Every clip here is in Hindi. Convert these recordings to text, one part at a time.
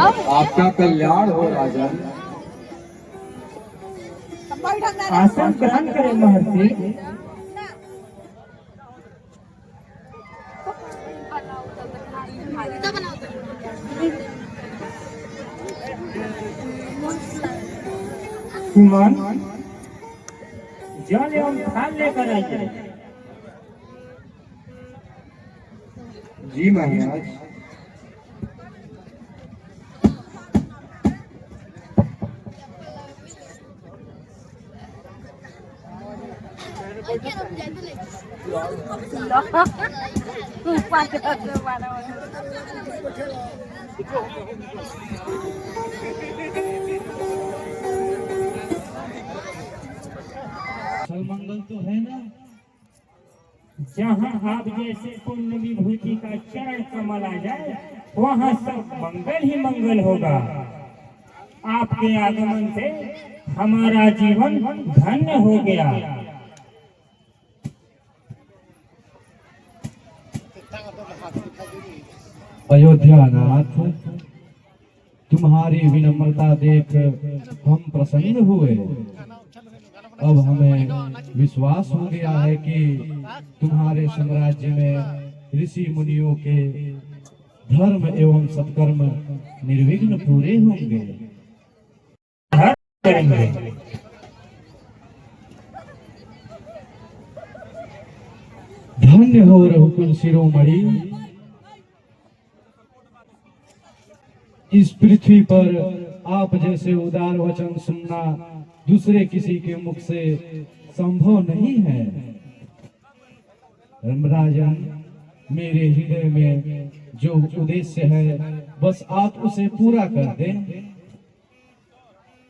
आपका कल्याण हो राजन। आसन ग्रहण करें महर्षि। सुमन, जल एवं थाल लेकर आइए। जी महाराज। मंगल तो है ना, जहाँ आप जैसे पुण्य विभूति का चरण कमल आ जाए वहाँ सब मंगल ही मंगल होगा। आपके आगमन से हमारा जीवन धन्य हो गया। अयोध्यानाथ, तुम्हारी विनम्रता देख हम प्रसन्न हुए। अब हमें विश्वास हो गया है कि तुम्हारे साम्राज्य में ऋषि मुनियों के धर्म एवं सत्कर्म निर्विघ्न पूरे होंगे। धन्य हो रघुकुल शिरोमणि। इस पृथ्वी पर आप जैसे उदार वचन सुनना दूसरे किसी के मुख से संभव नहीं है। राजन, मेरे हृदय में जो उद्देश्य है बस आप उसे पूरा कर दें।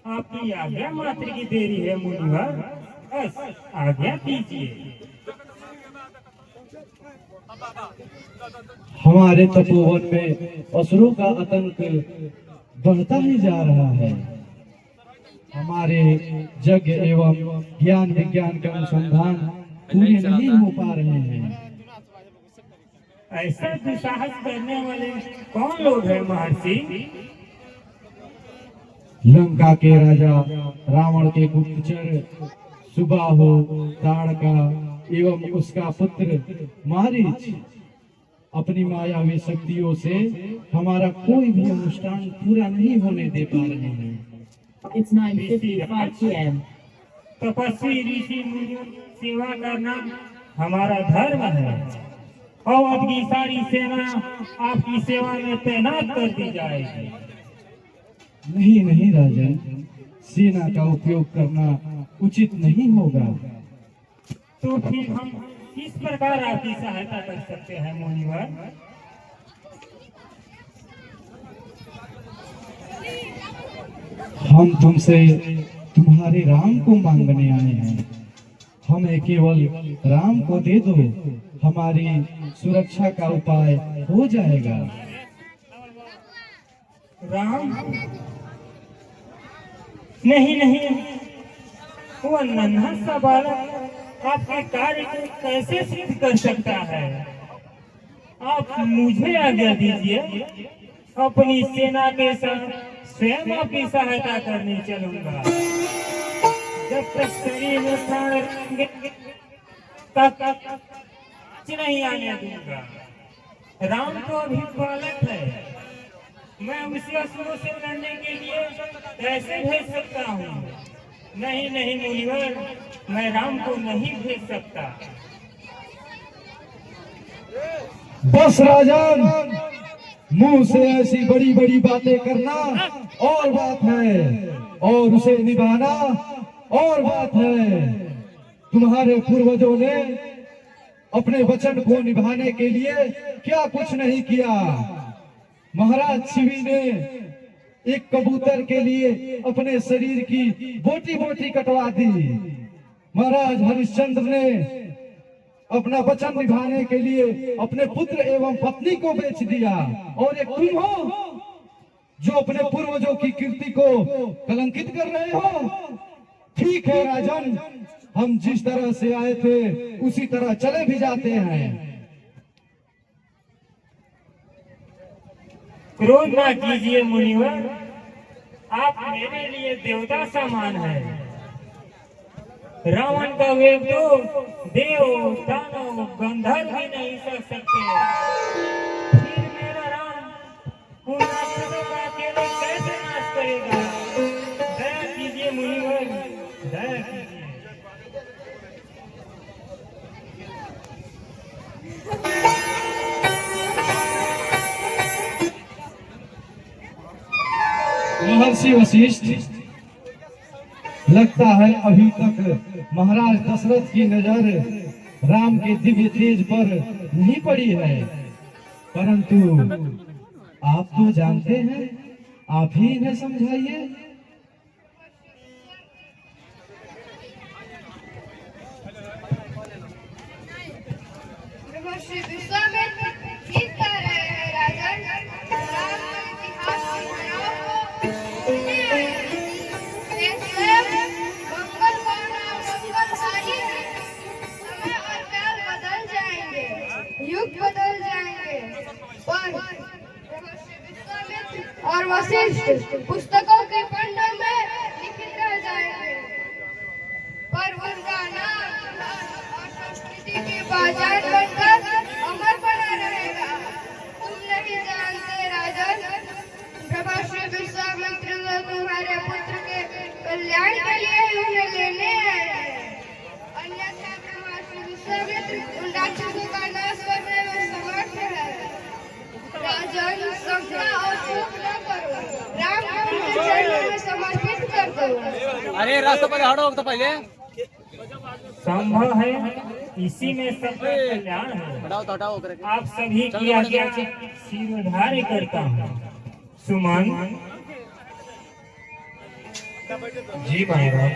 आपकी आज्ञा मात्र की देरी है मुनिवर, बस आज्ञा कीजिए। हमारे तपोवन में असुरों का आतंक बढ़ता ही जा रहा है। हमारे यज्ञ एवं ज्ञान विज्ञान का अनुसंधान पूरे नहीं हो पा रहे हैं। ऐसा दुस्साहस करने वाले कौन लोग हैं महर्षि? लंका के राजा रावण के गुप्तचर सुबाहु, ताड़का एवं उसका पुत्र मारीच अपनी मायावी शक्तियों से हमारा कोई भी अनुष्ठान पूरा नहीं होने दे पा रहे हैं। It's 9:55 p.m. तपस्वी ऋषि मुनियों सेवा करना हमारा धर्म है। अवध की सारी सेना आपकी सेवा में तैनात कर दी जाएगी। नहीं नहीं राजन, सेना का उपयोग करना उचित नहीं होगा। तो फिर हम किस प्रकार आपकी सहायता कर सकते हैं मुनिवर? हम तुमसे तुम्हारे राम को मांगने आए हैं। हमें केवल राम को दे दो, हमारी सुरक्षा का उपाय हो जाएगा। राम? नहीं नहीं, वो नन्हा सा बालक आपके कार्य को कैसे सिद्ध कर सकता है? आप मुझे आज्ञा दीजिए, अपनी सेना के साथ स्वयं आपकी सहायता करने चलूंगा। जब तक शरीर में प्राण रहेंगे तब नहीं आने दूंगा। राम तो अभी बालक है, मैं उसे असुरों से लड़ने के लिए कैसे भेज सकता हूँ? नहीं नहीं मुनिवर, मैं राम को नहीं भेज सकता। बस राजन, मुंह से ऐसी बड़ी बड़ी बातें करना और बात है, और उसे निभाना और बात है। तुम्हारे पूर्वजों ने अपने वचन को निभाने के लिए क्या कुछ नहीं किया। महाराज शिवी ने एक कबूतर के लिए अपने शरीर की बोटी बोटी कटवा दी। महाराज हरिश्चंद्र ने अपना वचन निभाने के लिए अपने पुत्र एवं पत्नी को बेच दिया, और एक तुम हो जो अपने पूर्वजों की कीर्ति को कलंकित कर रहे हो। ठीक है राजन, हम जिस तरह से आए थे उसी तरह चले भी जाते हैं। क्रोध ना कीजिए मुनिवर, आप मेरे लिए देवता समान है। रावण का वेग तो देव दानव गंधर्व भी नहीं सह सकते, फिर मेरा राम उन राक्षसों का अकेले कैसे नाश करेगा? दया कीजिए मुनिवर, दया कीजिए। महर्षि वशिष्ठ, लगता है अभी तक महाराज दशरथ की नजर राम के दिव्य तेज पर नहीं पड़ी है, परंतु आप तो जानते हैं, आप ही इन्हें समझाइए। श्री विश्वामित्र ठीक कह रहे हैं राजन। राम के इतिहास की धाराओं को सुनने आए हैं। वे स्वयं मंगलवान और मंगलहारी हैं। समय और काल बदल जाएंगे, युग बदल जाएंगे, पर श्री विश्वामित्र और वशिष्ठ पुस्तकों के पन्नों में लिखित रह जाएंगे, पर उनका नाम और संस्कृति की पहचान बनकर अमर बना रहेगा। तुम नहीं जानते राजन, प्रभाश्री विश्वामित्र तुम्हारे पुत्र के कल्याण के लिए उन्हें लेने आए हैं, अन्यथा प्रभाश्री विश्वामित्र उन राक्षसों का नाश करने में समर्थ है। राजन, शंका और चूक न करो, राम को उनके चरणों में समर्पित कर दो। अरे रास्ते पर हटो तो पहले संभव है, इसी में सबका कल्याण है। हटाओ आप सभी की आज्ञा शिरोधार्य करता हूँ। सुमन। जी महाराज।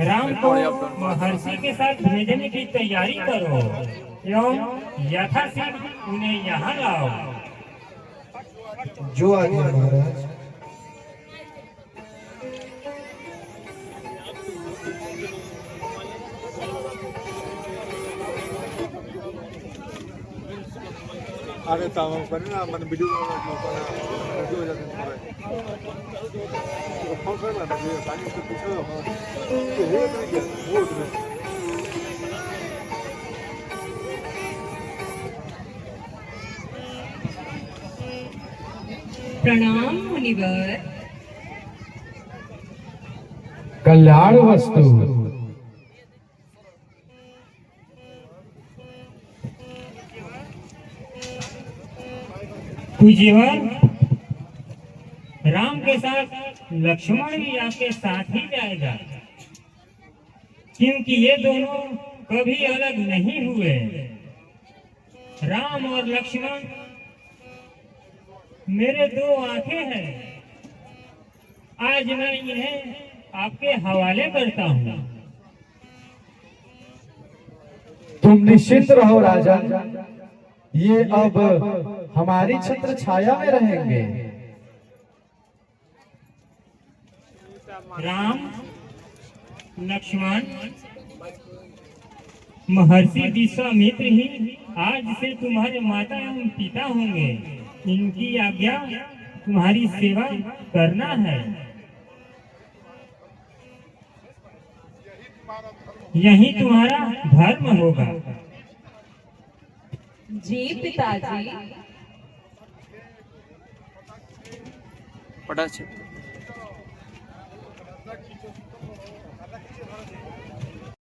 राम को महर्षि के साथ भेजने की तैयारी करो एवं यथाशीघ्र उन्हें यहाँ लाओ। जो आज्ञा महाराज। अरे ताऊ करना मन वीडियो बनाना वीडियो जाते हैं तो फोन करना था ये पानी से पूछो तो ये नहीं वो प्रणाम मुनिवर। कल्याण वस्तु। पूज्यवर, राम के साथ लक्ष्मण भी आपके साथ ही जाएगा, क्योंकि ये दोनों कभी अलग नहीं हुए। राम और लक्ष्मण मेरे दो आंखें हैं। आज मैं इन्हें आपके हवाले करता हूँ। तुम निश्चिंत रहो राजा, ये अब हमारी छत्र छाया में रहेंगे। राम, लक्ष्मण, महर्षि विश्वामित्र ही आज से तुम्हारे माता एवं पिता होंगे। इनकी आज्ञा तुम्हारी सेवा करना है। यही तुम्हारा धर्म होगा। जी पिताजी।